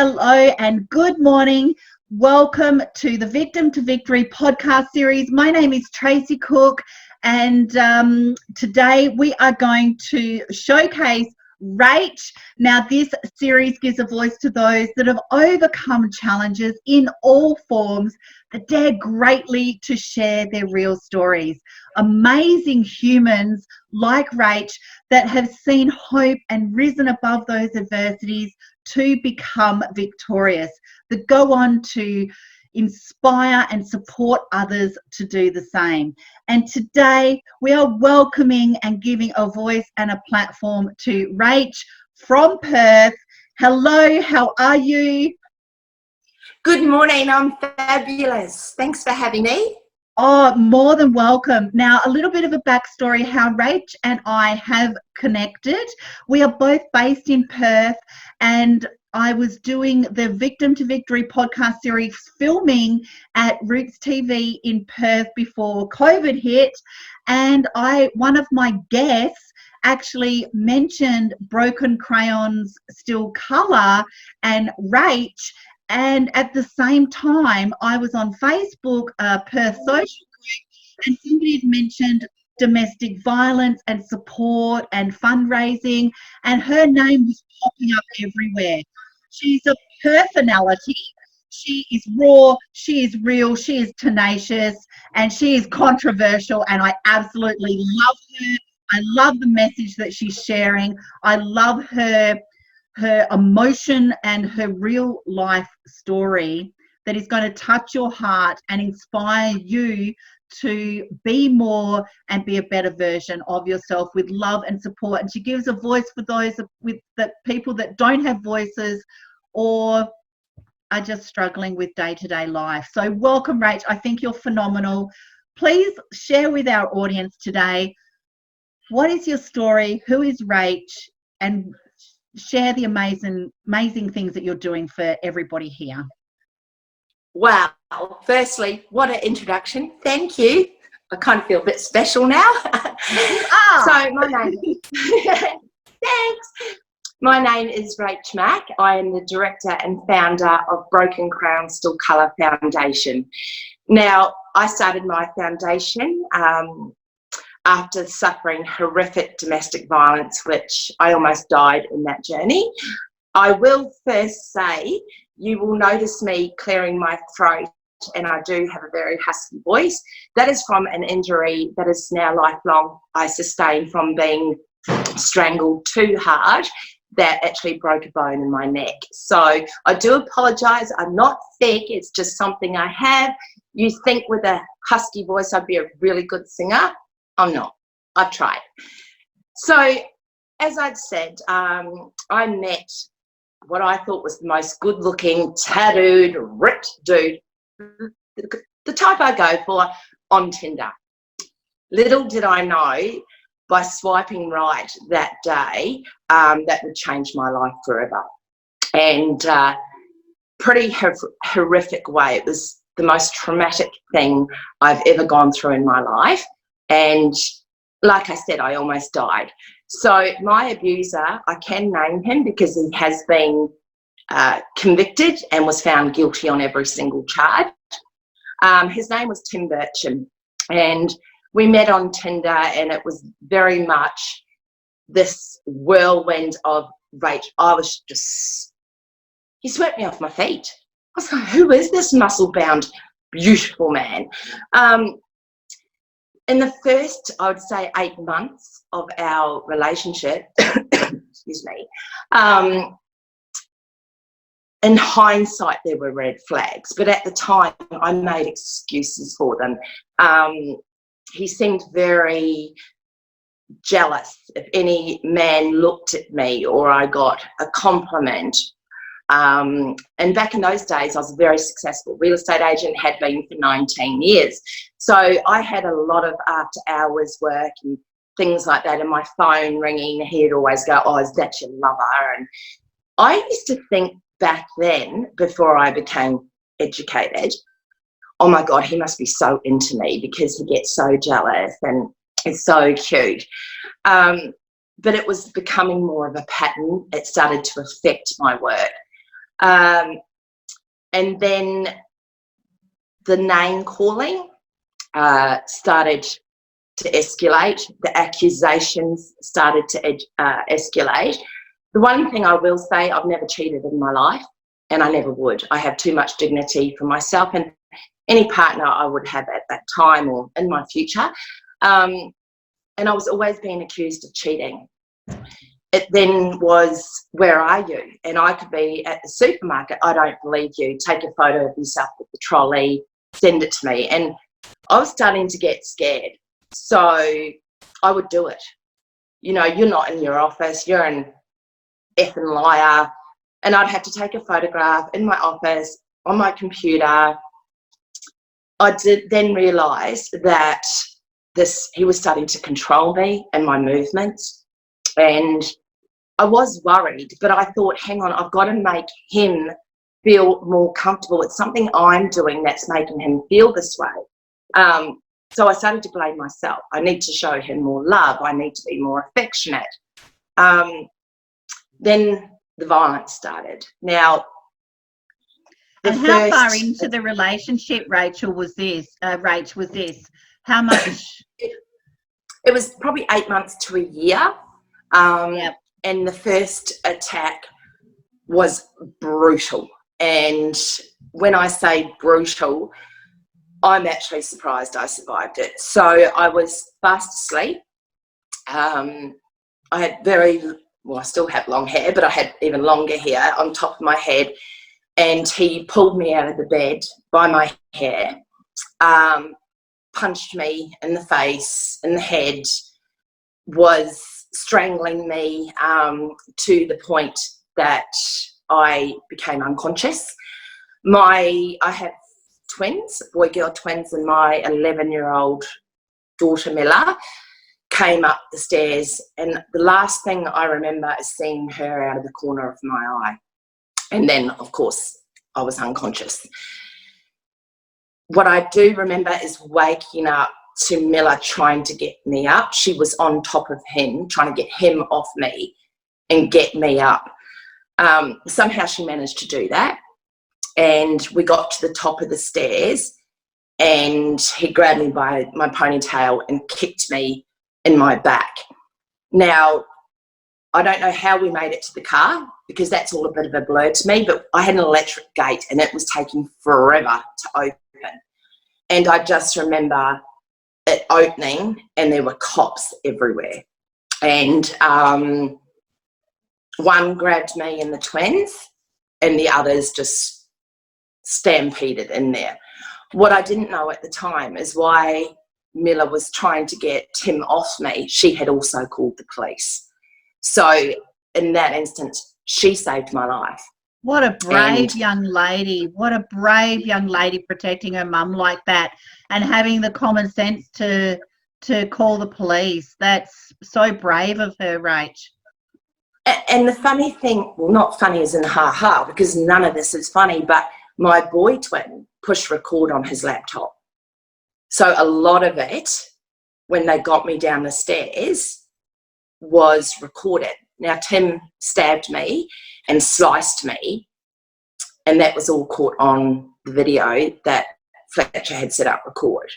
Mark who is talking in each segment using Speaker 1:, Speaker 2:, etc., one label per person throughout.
Speaker 1: hello, and good morning. Welcome to the Victim to Victory podcast series. My name is Tracy Cook, and today we are going to showcase Rach. Now, this series gives a voice to those that have overcome challenges in all forms, that dare greatly to share their real stories. Amazing humans like Rach that have seen hope and risen above those adversities to become victorious, that go on to inspire and support others to do the same. And today we are welcoming and giving a voice and a platform to Rach from Perth. Hello, how are you?
Speaker 2: Good morning, I'm fabulous. Thanks for having me.
Speaker 1: Oh, more than welcome. Now, a little bit of a backstory how Rach and I have connected. We are both based in Perth, and I was doing the Victim to Victory podcast series filming at Roots TV in Perth before COVID hit, and one of my guests actually mentioned Broken Crayons Still Colour and Rach. And at the same time, I was on Facebook, Perth Social Group, and somebody had mentioned domestic violence and support and fundraising, and her name was popping up everywhere. She's a personality. She is raw, she is real, she is tenacious, and she is controversial, and I absolutely love her. I love the message that she's sharing. I love her emotion and her real life story that is going to touch your heart and inspire you to be more and be a better version of yourself with love and support. And she gives a voice for those with the people that don't have voices or are just struggling with day-to-day life. So welcome, Rach. I think you're phenomenal. Please share with our audience today, what is your story? Who is Rach? And share the amazing things that you're doing for everybody here.
Speaker 2: Wow. Firstly, what an introduction. Thank you. I kind of feel a bit special now. So my name thanks. My name is Rach Mac. I am the director and founder of Broken Crayons Still Colour Foundation. Now, I started my foundation after suffering horrific domestic violence, which I almost died in that journey. I will first say, you will notice me clearing my throat, and I do have a very husky voice. That is from an injury that is now lifelong I sustained from being strangled too hard that actually broke a bone in my neck. So I do apologise. I'm not thick. It's just something I have. You think with a husky voice I'd be a really good singer. I'm not. I've tried. So, as I'd said, I met what I thought was the most good-looking, tattooed, ripped dude, the type I go for, on Tinder. Little did I know, by swiping right that day, that would change my life forever. And pretty horrific way. It was the most traumatic thing I've ever gone through in my life. And like I said, I almost died. So my abuser, I can name him because he has been convicted and was found guilty on every single charge. His name was Tim Bircham, and we met on Tinder, and it was very much this whirlwind of rage. He swept me off my feet. I was like, who is this muscle-bound, beautiful man? In the first, I would say, 8 months of our relationship, excuse me, in hindsight, there were red flags, but at the time, I made excuses for them. He seemed very jealous if any man looked at me or I got a compliment. And back in those days, I was a very successful real estate agent, had been for 19 years. So I had a lot of after hours work and things like that, and my phone ringing, he'd always go, oh, is that your lover? And I used to think back then, before I became educated, oh my God, he must be so into me because he gets so jealous and is so cute. But it was becoming more of a pattern. It started to affect my work. And then the name calling started to escalate. The accusations started to escalate. The one thing I will say, I've never cheated in my life, and I never would. I have too much dignity for myself and any partner I would have at that time or in my future. And I was always being accused of cheating. It then was, where are you? And I could be at the supermarket, I don't believe you, take a photo of yourself with the trolley, send it to me. And I was starting to get scared. So I would do it. You know, you're not in your office, you're an effing liar. And I'd have to take a photograph in my office, on my computer. I did then realise that he was starting to control me and my movements. And I was worried, but I thought, hang on, I've got to make him feel more comfortable. It's something I'm doing that's making him feel this way. So I started to blame myself. I need to show him more love. I need to be more affectionate. Then the violence started. Now,
Speaker 1: and how far into the relationship, Rach, was this? How much?
Speaker 2: It was probably 8 months to a year.
Speaker 1: Yep.
Speaker 2: And the first attack was brutal. And when I say brutal, I'm actually surprised I survived it. So I was fast asleep. I had I still have long hair, but I had even longer hair on top of my head. And he pulled me out of the bed by my hair, punched me in the face, in the head, was strangling me to the point that I became unconscious. I have twins, boy-girl twins, and my 11-year-old daughter Milla came up the stairs, and the last thing I remember is seeing her out of the corner of my eye. And then, of course, I was unconscious. What I do remember is waking up to Milla trying to get me up. She was on top of him, trying to get him off me and get me up. Somehow she managed to do that. And we got to the top of the stairs, and he grabbed me by my ponytail and kicked me in my back. Now, I don't know how we made it to the car, because that's all a bit of a blur to me, but I had an electric gate and it was taking forever to open. And I just remember it opening and there were cops everywhere. And one grabbed me and the twins, and the others just stampeded in there. What I didn't know at the time is why Milla was trying to get Tim off me. She had also called the police. So in that instance, she saved my life.
Speaker 1: What a brave young lady. What a brave young lady, protecting her mum like that and having the common sense to call the police. That's so brave of her, Rach.
Speaker 2: And the funny thing, well, not funny as in ha-ha, because none of this is funny, but my boy twin pushed record on his laptop. So a lot of it, when they got me down the stairs, was recorded. Now, Tim stabbed me and sliced me, and that was all caught on the video that Fletcher had set up record.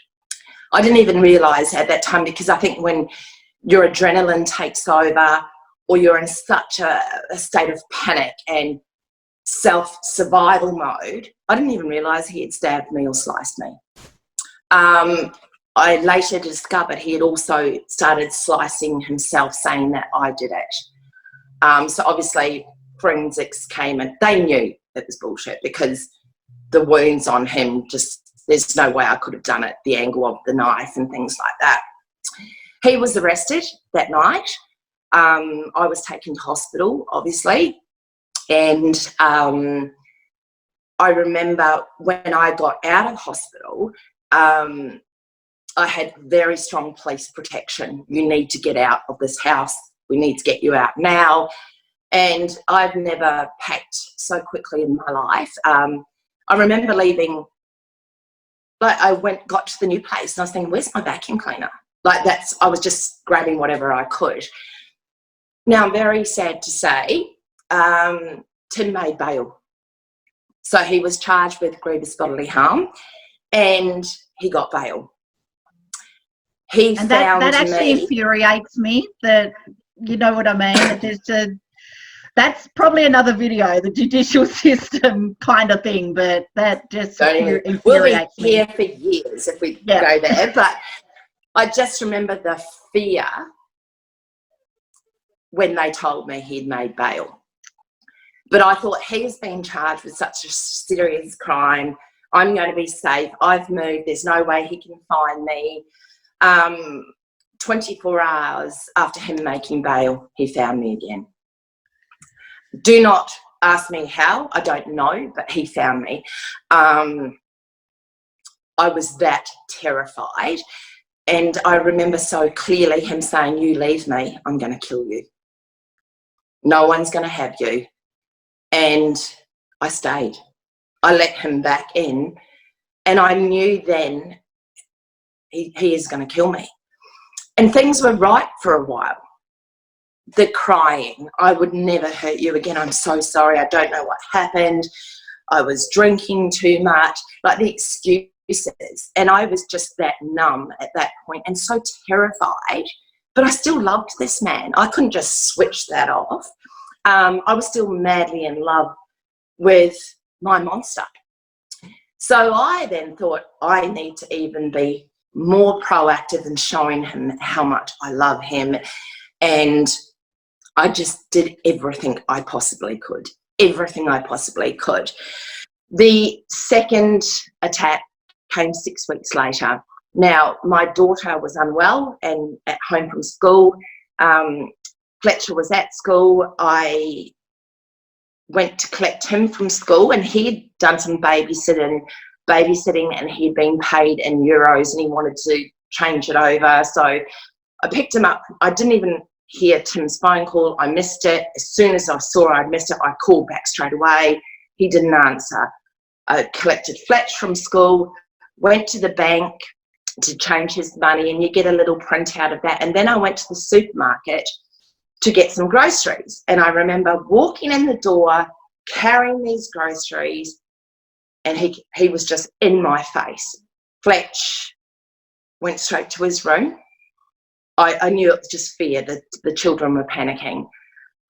Speaker 2: I didn't even realise at that time, because I think when your adrenaline takes over, or you're in such a state of panic and self-survival mode, I didn't even realise he had stabbed me or sliced me. I later discovered he had also started slicing himself, saying that I did it. So obviously forensics came and they knew it was bullshit, because the wounds on him, there's no way I could have done it, the angle of the knife and things like that. He was arrested that night. I was taken to hospital, obviously, and I remember when I got out of hospital, I had very strong police protection. You need to get out of this house. We need to get you out now. And I've never packed so quickly in my life. I remember leaving, like got to the new place and I was thinking, where's my vacuum cleaner? I was just grabbing whatever I could. Now, I'm very sad to say, Tim made bail. So he was charged with grievous bodily harm, and he got bail. He
Speaker 1: and
Speaker 2: found
Speaker 1: that actually
Speaker 2: me,
Speaker 1: infuriates me. That, you know what I mean? That there's that's probably another video, the judicial system kind of thing, but that just infuriates
Speaker 2: we'll be
Speaker 1: me.
Speaker 2: here for years if we go there. But I just remember the fear when they told me he'd made bail. But I thought, he's been charged with such a serious crime. I'm going to be safe. I've moved. There's no way he can find me. 24 hours after him making bail, he found me again. Do not ask me how. I don't know, but he found me. I was that terrified. And I remember so clearly him saying, you leave me, I'm going to kill you. No one's going to have you. And I stayed. I let him back in. And I knew then he is going to kill me. And things were right for a while. The crying, I would never hurt you again. I'm so sorry. I don't know what happened. I was drinking too much. Like the excuses. And I was just that numb at that point and so terrified. But I still loved this man. I couldn't just switch that off. I was still madly in love with my monster. So I then thought, I need to even be more proactive in showing him how much I love him. And I just did everything I possibly could. Everything I possibly could. The second attack came 6 weeks later. Now, my daughter was unwell and at home from school. Fletcher was at school. I went to collect him from school, and he had done some babysitting, and he'd been paid in euros and he wanted to change it over. So I picked him up. I didn't even hear Tim's phone call. I missed it. As soon as I saw I'd missed it, I called back straight away. He didn't answer. I collected Fletch from school, went to the bank to change his money, and you get a little printout of that. And then I went to the supermarket to get some groceries. And I remember walking in the door, carrying these groceries, and he was just in my face. Fletch went straight to his room. I knew it was just fear, that the children were panicking.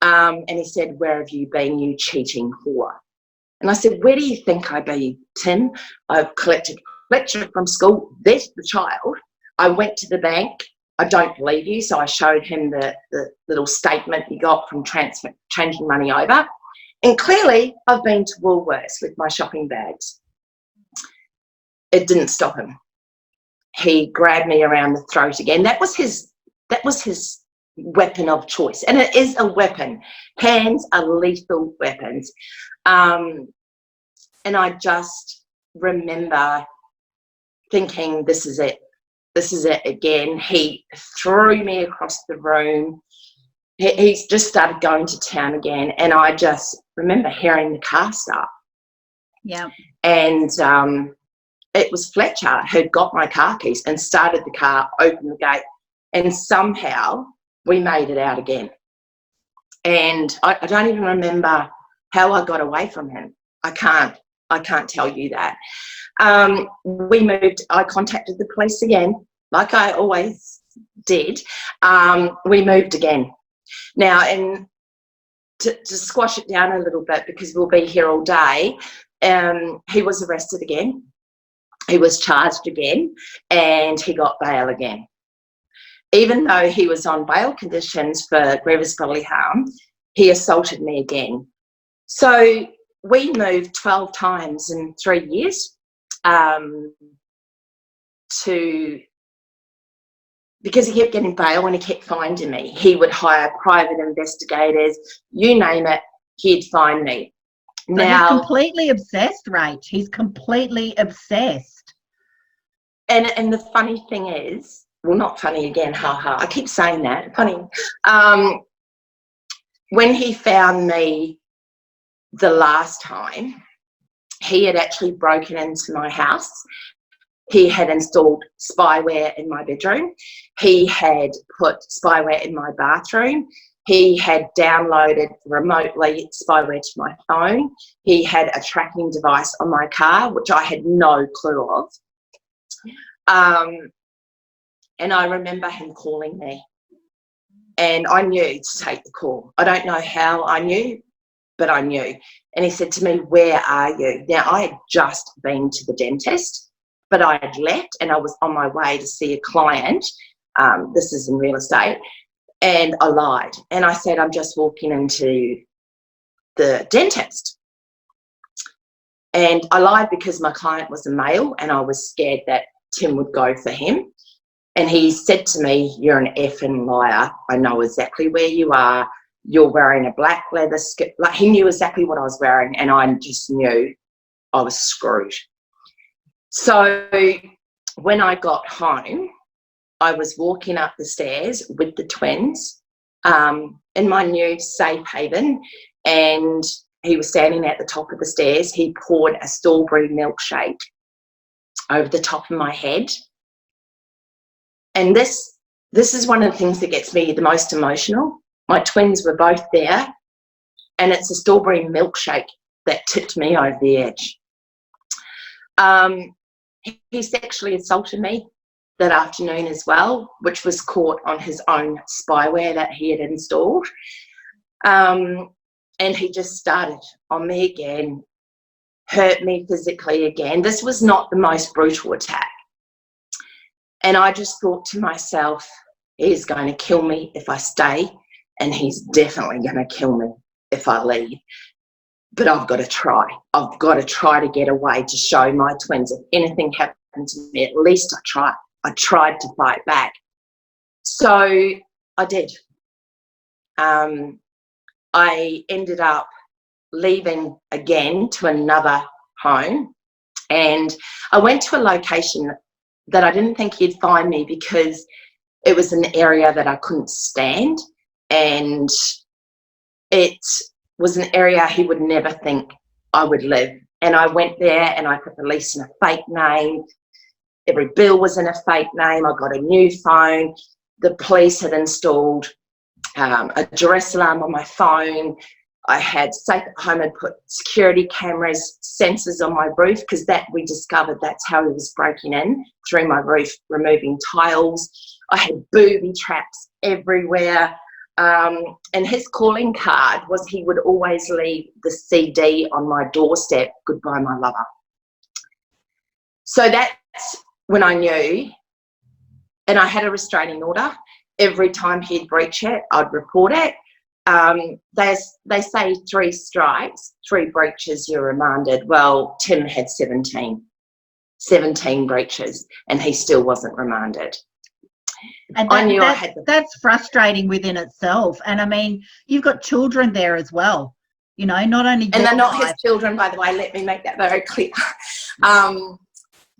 Speaker 2: And he said, where have you been, you cheating whore? And I said, where do you think I be, Tim? I've collected Fletcher from school. There's the child. I went to the bank. I don't believe you. So I showed him the little statement he got from changing money over. And clearly I've been to Woolworths with my shopping bags. It didn't stop him. He grabbed me around the throat again. That was his weapon of choice. And it is a weapon. Hands are lethal weapons. And I just remember thinking, this is it. This is it again. He threw me across the room. He's just started going to town again. And I just remember hearing the car start.
Speaker 1: Yeah.
Speaker 2: And it was Fletcher who'd got my car keys and started the car, opened the gate, and somehow we made it out again. And I don't even remember how I got away from him. I can't tell you that. We moved. I contacted the police again, like I always did. We moved again. Now, and to squash it down a little bit, because we'll be here all day, he was arrested again. He was charged again, and he got bail again. Even though he was on bail conditions for grievous bodily harm, he assaulted me again. So we moved 12 times in 3 years because he kept getting bail and he kept finding me. He would hire private investigators, you name it, he'd find me.
Speaker 1: Now, he's completely obsessed, Rach. He's completely obsessed.
Speaker 2: And the funny thing is, well, not funny again, ha. I keep saying that, funny. When he found me the last time, he had actually broken into my house. He had installed spyware in my bedroom. He had put spyware in my bathroom. He had downloaded remotely spyware to my phone. He had a tracking device on my car, which I had no clue of. And I remember him calling me, and I knew to take the call. I don't know how I knew, but I knew. And he said to me, "Where are you?" Now, I had just been to the dentist, but I had left and I was on my way to see a client. This is in real estate. And I lied. And I said, "I'm just walking into the dentist." And I lied because my client was a male and I was scared that Tim would go for him. And he said to me, "You're an effing liar. I know exactly where you are. You're wearing a black leather skirt." Like, he knew exactly what I was wearing, and I just knew I was screwed. So when I got home, I was walking up the stairs with the twins in my new safe haven, and he was standing at the top of the stairs. He poured a strawberry milkshake over the top of my head. And this is one of the things that gets me the most emotional. My twins were both there, and it's a strawberry milkshake that tipped me over the edge. He sexually assaulted me that afternoon as well, which was caught on his own spyware that he had installed. And he just started on me again, hurt me physically again. This was not the most brutal attack. And I just thought to myself, he's going to kill me if I stay, and he's definitely going to kill me if I leave. But I've got to try. I've got to try to get away, to show my twins if anything happened to me, at least I tried. I tried to fight back. So I did. I ended up leaving again to another home, and I went to a location that I didn't think he'd find me because it was an area that I couldn't stand, and it was an area he would never think I would live. And I went there and I put the lease in a fake name. Every bill was in a fake name. I got a new phone. The police had installed a duress alarm on my phone. I had Safe at Home and put security cameras, sensors on my roof, because that we discovered that's how he was breaking in, through my roof, removing tiles. I had booby traps everywhere. And his calling card was he would always leave the CD on my doorstep, "Goodbye, my lover." So that's when I knew, and I had a restraining order. Every time he'd breach it, I'd report it. They say 3 strikes, 3 breaches, you're remanded. Well, Tim had 17 breaches, and he still wasn't remanded.
Speaker 1: And that's frustrating within itself. And I mean, you've got children there as well, you know, not only.
Speaker 2: And they're not his children, by the way, let me make that very clear.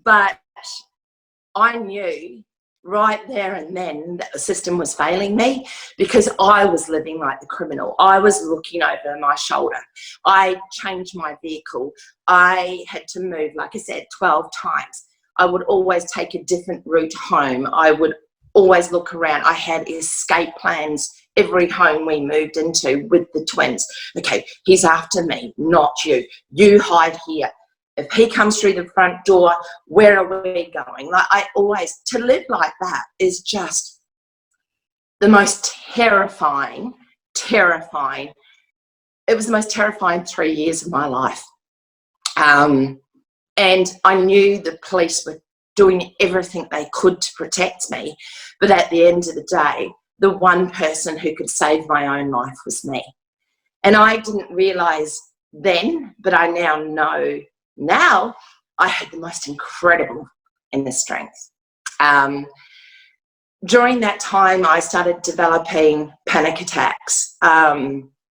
Speaker 2: But I knew right there and then that the system was failing me, because I was living like the criminal. I was looking over my shoulder. I changed my vehicle. I had to move, like I said, 12 times. I would always take a different route home. I would always look around. I had escape plans every home we moved into with the twins. Okay, he's after me, not you. You hide here. If he comes through the front door, where are we going? Like, I always, to live like that is just the most terrifying. It was the most terrifying 3 years of my life. And I knew the police were doing everything they could to protect me. But at the end of the day, the one person who could save my own life was me. And I didn't realise then, but I now know. Now I had the most incredible inner strength. During that time, I started developing panic attacks,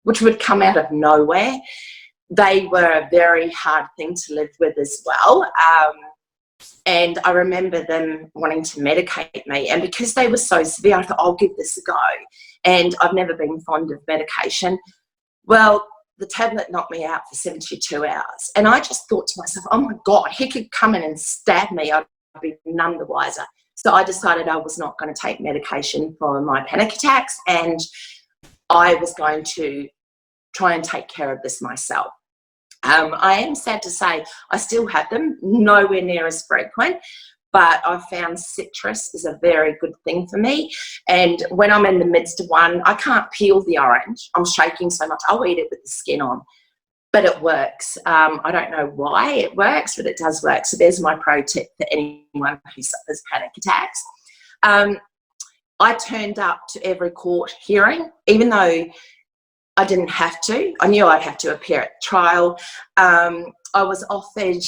Speaker 2: which would come out of nowhere. They were a very hard thing to live with as well. And I remember them wanting to medicate me. And because they were so severe, I thought, I'll give this a go. And I've never been fond of medication. Well, the tablet knocked me out for 72 hours. And I just thought to myself, oh my God, he could come in and stab me. I'd be none the wiser. So I decided I was not going to take medication for my panic attacks. And I was going to try and take care of this myself. I am sad to say I still have them, nowhere near as frequent, but I've found citrus is a very good thing for me. And when I'm in the midst of one, I can't peel the orange. I'm shaking so much. I'll eat it with the skin on, but it works. I don't know why it works, but it does work. So there's my pro tip for anyone who suffers panic attacks. I turned up to every court hearing, even though I didn't have to. I knew I'd have to appear at trial. I was offered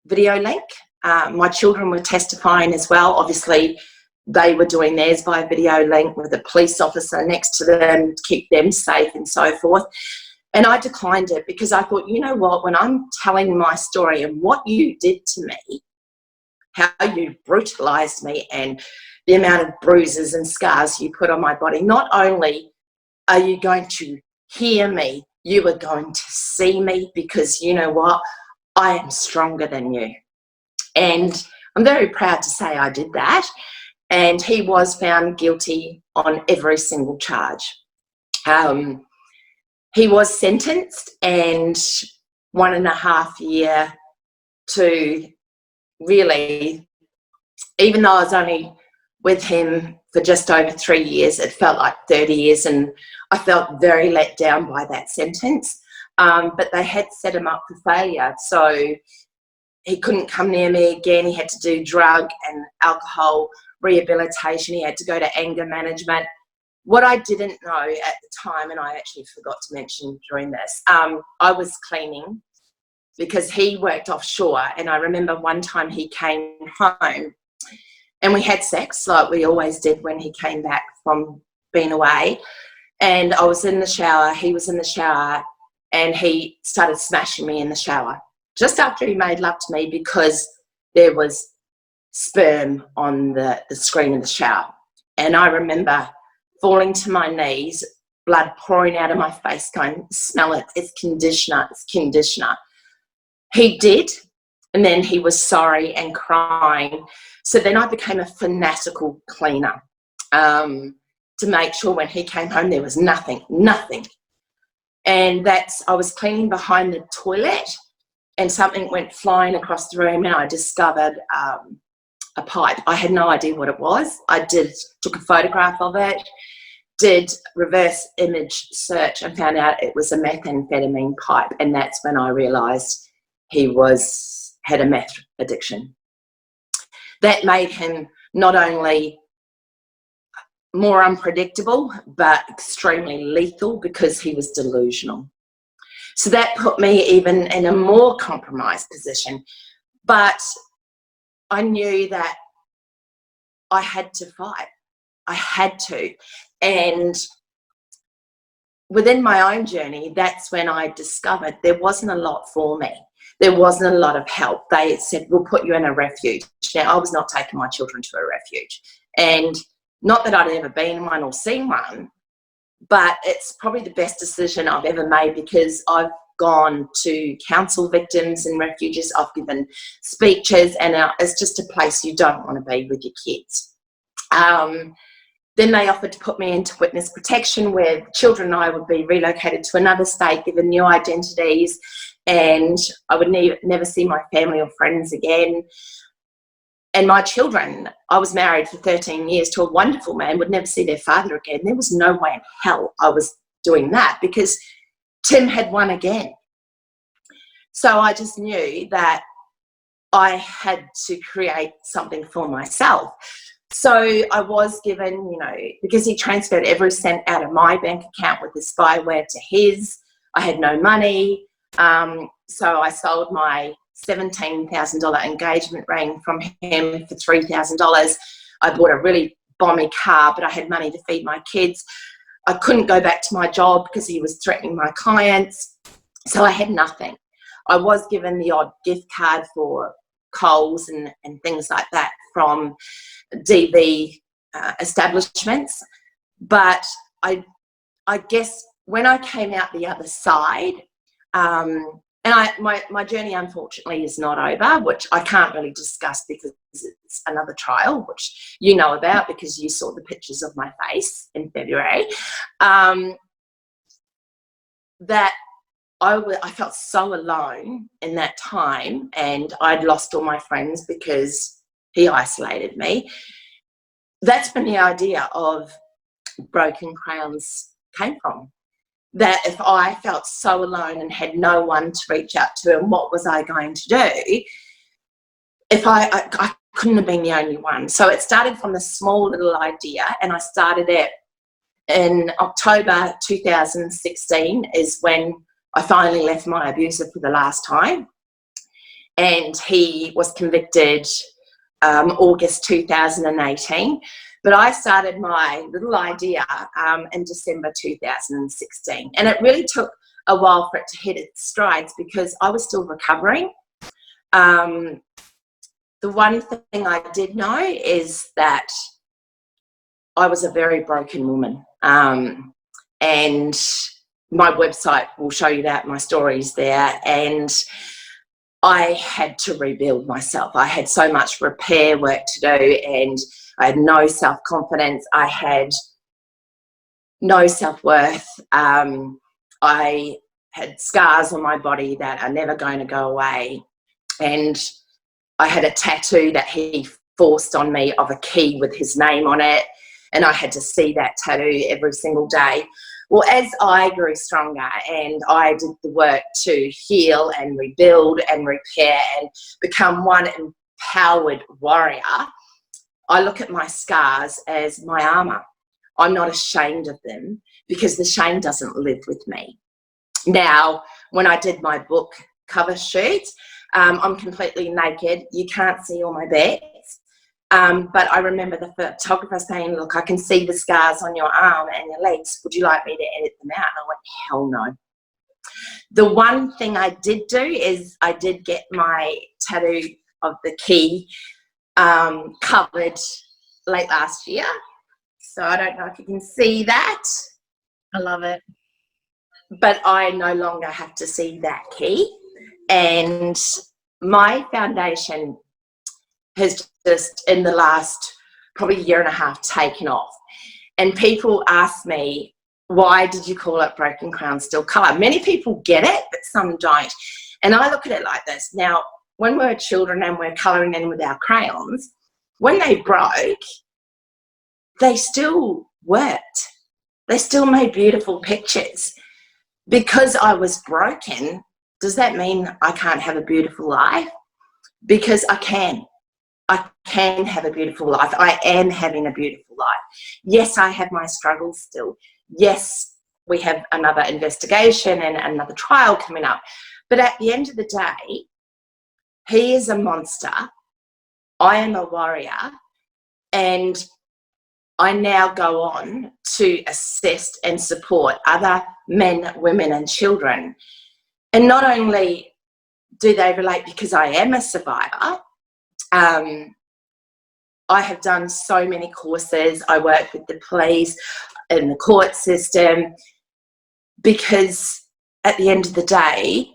Speaker 2: video link. My children were testifying as well. Obviously, they were doing theirs by video link with a police officer next to them to keep them safe and so forth. And I declined it because I thought, you know what, when I'm telling my story and what you did to me, how you brutalised me and the amount of bruises and scars you put on my body, not only are you going to hear me, you are going to see me, because you know what? I am stronger than you. And I'm very proud to say I did that. And he was found guilty on every single charge. He was sentenced, and 1.5 years to really, even though I was only with him for just over 3 years, it felt like 30 years, and I felt very let down by that sentence. But they had set him up for failure, so he couldn't come near me again. He had to do drug and alcohol rehabilitation. He had to go to anger management. What I didn't know at the time, and I actually forgot to mention during this, I was cleaning because he worked offshore, and I remember one time he came home and we had sex like we always did when he came back from being away, and I was in the shower, he was in the shower, and he started smashing me in the shower just after he made love to me because there was sperm on the screen of the shower. And I remember falling to my knees, blood pouring out of my face, going, smell it, it's conditioner, it's conditioner. He did, and then he was sorry and crying. So then I became a fanatical cleaner to make sure when he came home there was nothing. And I was cleaning behind the toilet, and something went flying across the room, and I discovered a pipe. I had no idea what it was. I took a photograph of it, did reverse image search, and found out it was a methamphetamine pipe. And that's when I realised he had a meth addiction. That made him not only more unpredictable, but extremely lethal because he was delusional. So that put me even in a more compromised position. But I knew that I had to fight. I had to. And within my own journey, that's when I discovered there wasn't a lot for me. There wasn't a lot of help. They said, we'll put you in a refuge. Now, I was not taking my children to a refuge. And not that I'd ever been in one or seen one, but it's probably the best decision I've ever made, because I've gone to counsel victims in refuges. I've given speeches, and it's just a place you don't want to be with your kids. Then they offered to put me into witness protection, where children and I would be relocated to another state, given new identities, and I would never see my family or friends again. And my children, I was married for 13 years to a wonderful man, would never see their father again. There was no way in hell I was doing that, because Tim had won again. So I just knew that I had to create something for myself. So I was given, because he transferred every cent out of my bank account with the spyware to his, I had no money. So I sold my $17,000 engagement ring from him for $3,000. I bought a really bomby car, but I had money to feed my kids. I couldn't go back to my job because he was threatening my clients. So I had nothing. I was given the odd gift card for Coles and things like that from DV establishments. But I guess when I came out the other side, And my journey, unfortunately, is not over, which I can't really discuss because it's another trial, which you know about because you saw the pictures of my face in February. That I felt so alone in that time, and I'd lost all my friends because he isolated me. That's when the idea of Broken Crowns came from. That if I felt so alone and had no one to reach out to, and what was I going to do if I couldn't have been the only one. So it started from a small little idea, and I started it in October 2016 is when I finally left my abuser for the last time, and he was convicted August 2018. But I started my little idea in December 2016. And it really took a while for it to hit its strides because I was still recovering. The one thing I did know is that I was a very broken woman. And my website will show you that, my story's there. And I had to rebuild myself. I had so much repair work to do, and I had no self-confidence. I had no self-worth. I had scars on my body that are never going to go away. And I had a tattoo that he forced on me of a key with his name on it. And I had to see that tattoo every single day. Well, as I grew stronger and I did the work to heal and rebuild and repair and become one empowered warrior, I look at my scars as my armor. I'm not ashamed of them because the shame doesn't live with me. Now, when I did my book cover shoot, I'm completely naked. You can't see all my bits. But I remember the photographer saying, look, I can see the scars on your arm and your legs. Would you like me to edit them out? And I went, hell no. The one thing I did do is I did get my tattoo of the key covered late last year. So I don't know if you can see that.
Speaker 1: I love it.
Speaker 2: But I no longer have to see that key. And my foundation has just in the last probably year and a half taken off. And people ask me, why did you call it Broken Crown Still Colour? Many people get it, but some don't. And I look at it like this. Now, when we're children and we're colouring in with our crayons, when they broke, they still worked. They still made beautiful pictures. Because I was broken, does that mean I can't have a beautiful life? Because I can. I can have a beautiful life. I am having a beautiful life. Yes, I have my struggles still. Yes, we have another investigation and another trial coming up. But at the end of the day, he is a monster. I am a warrior. And I now go on to assist and support other men, women, and children. And not only do they relate because I am a survivor, I have done so many courses. I work with the police and the court system because at the end of the day,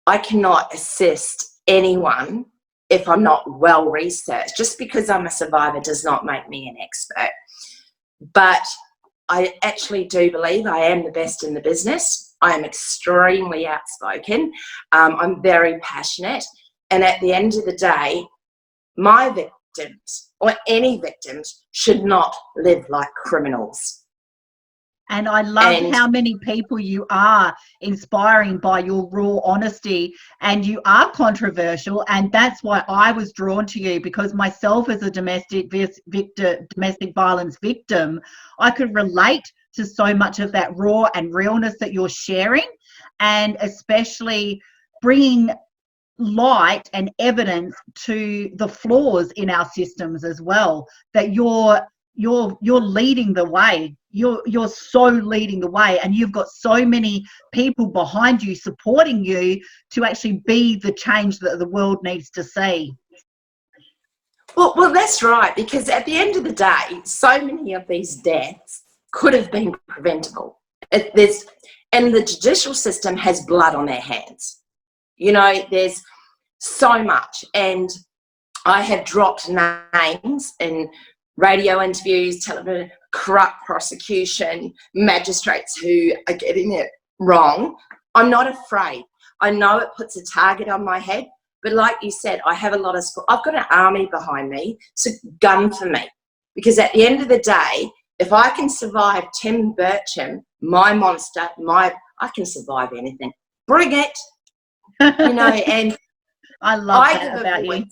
Speaker 2: I cannot assist anyone if I'm not well researched. Just because I'm a survivor does not make me an expert. But I actually do believe I am the best in the business. I am extremely outspoken. I'm very passionate. And at the end of the day, my victims or any victims should not live like criminals.
Speaker 1: And I love how many people you are inspiring by your raw honesty, and you are controversial, and that's why I was drawn to you, because myself as a domestic violence victim, I could relate to so much of that raw and realness that you're sharing, and especially bringing light and evidence to the flaws in our systems as well, that you're leading the way. You're so leading the way, and you've got so many people behind you supporting you to actually be the change that the world needs to see.
Speaker 2: Well, that's right, because at the end of the day, so many of these deaths could have been preventable. And the judicial system has blood on their hands. You know, there's so much. And I have dropped names in radio interviews, television, corrupt prosecution, magistrates who are getting it wrong. I'm not afraid. I know it puts a target on my head, but like you said, I have a lot of support. I've got an army behind me, so gun for me. Because at the end of the day, if I can survive Tim Burcham, my monster, I can survive anything. Bring it, you know. And
Speaker 1: I love that about you.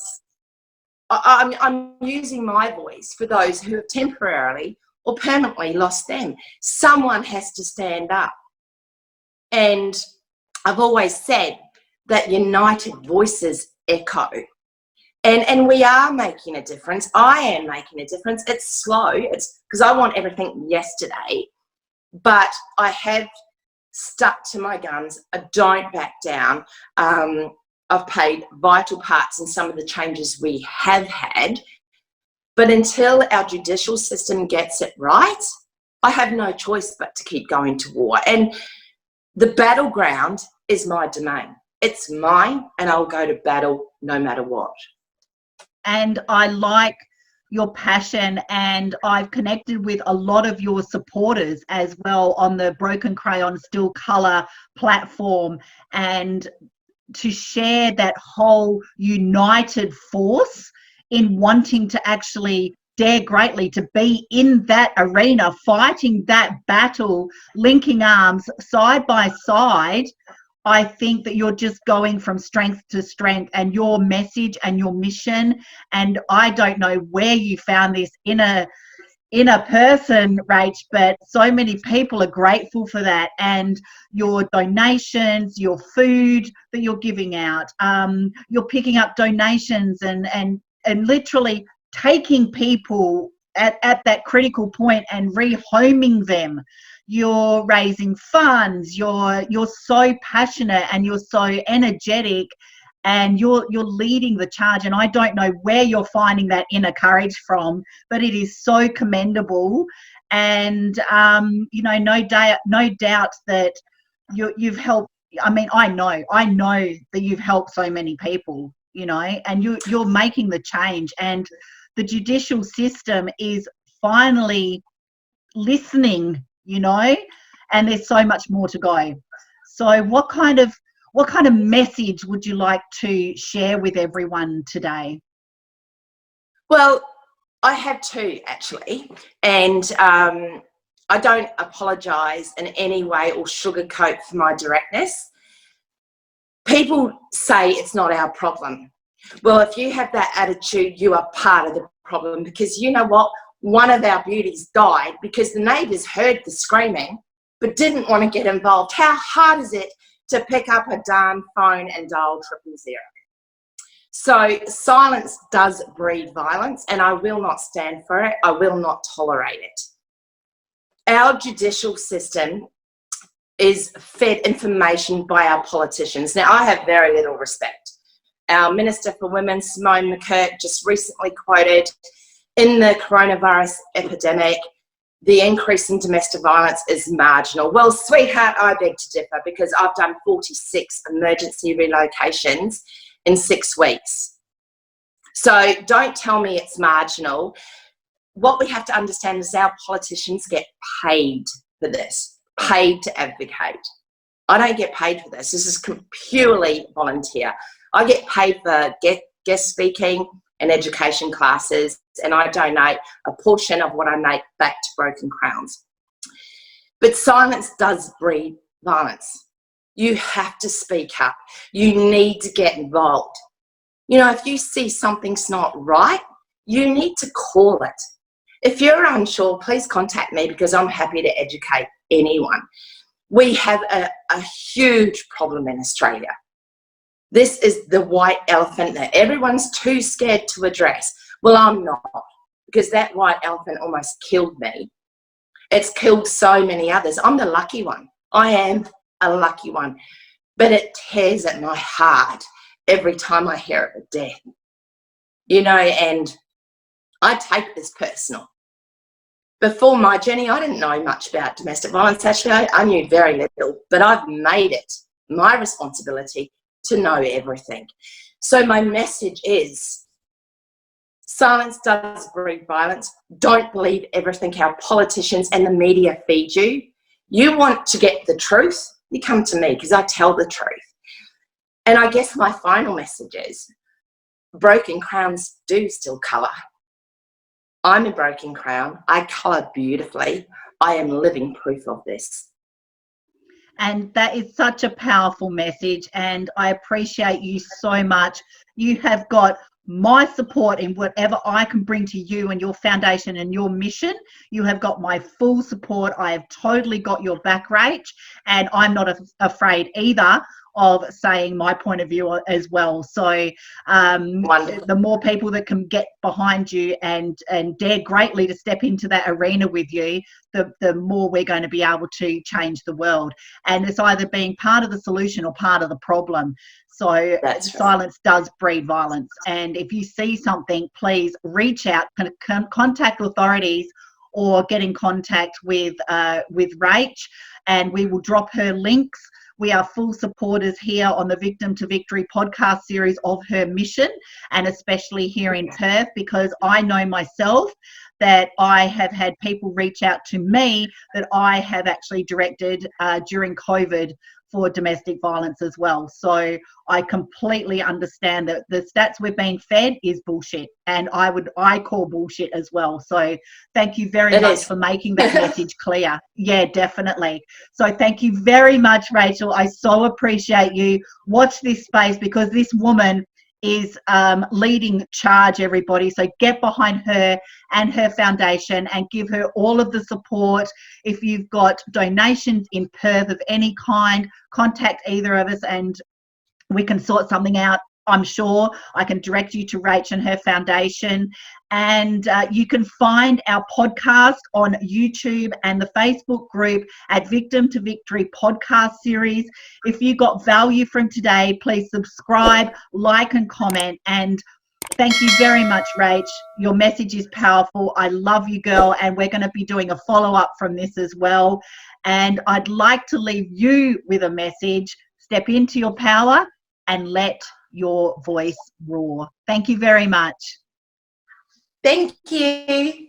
Speaker 2: I'm using my voice for those who have temporarily or permanently lost them. Someone has to stand up. And I've always said that united voices echo. And we are making a difference. I am making a difference. It's slow. It's because I want everything yesterday. But I have stuck to my guns. I don't back down. I've played vital parts in some of the changes we have had. But until our judicial system gets it right, I have no choice but to keep going to war. And the battleground is my domain. It's mine, and I'll go to battle no matter what.
Speaker 1: And I like your passion, and I've connected with a lot of your supporters as well on the Broken Crayon Still Colour platform, and to share that whole united force in wanting to actually dare greatly to be in that arena, fighting that battle, linking arms side by side. I think that you're just going from strength to strength, and your message and your mission, and I don't know where you found this inner person, Rach, but so many people are grateful for that, and your donations, your food that you're giving out, you're picking up donations and literally taking people at that critical point and rehoming them. You're raising funds. You're so passionate and you're so energetic, and you're leading the charge. And I don't know where you're finding that inner courage from, but it is so commendable. And you know, no doubt that you've helped. I mean, I know that you've helped so many people. You know, and you're making the change, and the judicial system is finally listening. You know, and there's so much more to go. So what kind of message would you like to share with everyone today?
Speaker 2: Well, I have two, actually, and I don't apologise in any way or sugarcoat for my directness. People say it's not our problem. Well, if you have that attitude, you are part of the problem, because you know what? One of our beauties died because the neighbours heard the screaming but didn't want to get involved. How hard is it to pick up a darn phone and dial 000? So silence does breed violence, and I will not stand for it. I will not tolerate it. Our judicial system is fed information by our politicians. Now, I have very little respect. Our Minister for Women, Simone McKirk, just recently quoted, in the coronavirus epidemic, the increase in domestic violence is marginal. Well, sweetheart, I beg to differ, because I've done 46 emergency relocations in 6 weeks. So don't tell me it's marginal. What we have to understand is our politicians get paid for this, paid to advocate. I don't get paid for this. This is purely volunteer. I get paid for guest speaking and education classes, and I donate a portion of what I make back to Broken Crowns. But silence does breed violence. You have to speak up. You need to get involved. You know, if you see something's not right, you need to call it. If you're unsure, please contact me, because I'm happy to educate anyone. We have a huge problem in Australia. This is the white elephant that everyone's too scared to address. Well, I'm not, because that white elephant almost killed me. It's killed so many others. I'm the lucky one. I am a lucky one. But it tears at my heart every time I hear of a death. You know, and I take this personal. Before my journey, I didn't know much about domestic violence. Actually, I knew very little, but I've made it my responsibility to know everything. So my message is, silence does breed violence. Don't believe everything our politicians and the media feed you. You want to get the truth, you come to me because I tell the truth. And I guess my final message is, broken crowns do still colour. I'm a broken crown. I colour beautifully. I am living proof of this.
Speaker 1: And that is such a powerful message, and I appreciate you so much. You have got my support in whatever I can bring to you and your foundation and your mission. You have got my full support. I have totally got your back, Rach, and I'm not afraid either of saying my point of view as well. So the more people that can get behind you and dare greatly to step into that arena with you, the more we're going to be able to change the world. And it's either being part of the solution or part of the problem. So silence does breed violence. And if you see something, please reach out, contact authorities, or get in contact with Rach, and we will drop her links. We are full supporters here on the Victim to Victory podcast series of her mission, and especially here in Perth, because I know myself that I have had people reach out to me that I have actually directed during COVID for domestic violence as well. So I completely understand that the stats we're being fed is bullshit, and I call bullshit as well. So thank you very much for making that message clear. Yeah, definitely. So thank you very much, Rachel. I so appreciate you. Watch this space, because this woman is leading charge, everybody. So get behind her and her foundation and give her all of the support. If you've got donations in Perth of any kind, contact either of us and we can sort something out. I'm sure I can direct you to Rach and her foundation. And you can find our podcast on YouTube and the Facebook group at Victim to Victory podcast series. If you got value from today, please subscribe, like and comment. And thank you very much, Rach. Your message is powerful. I love you, girl. And we're going to be doing a follow-up from this as well. And I'd like to leave you with a message. Step into your power and let your voice roar. Thank you very much.
Speaker 2: Thank you.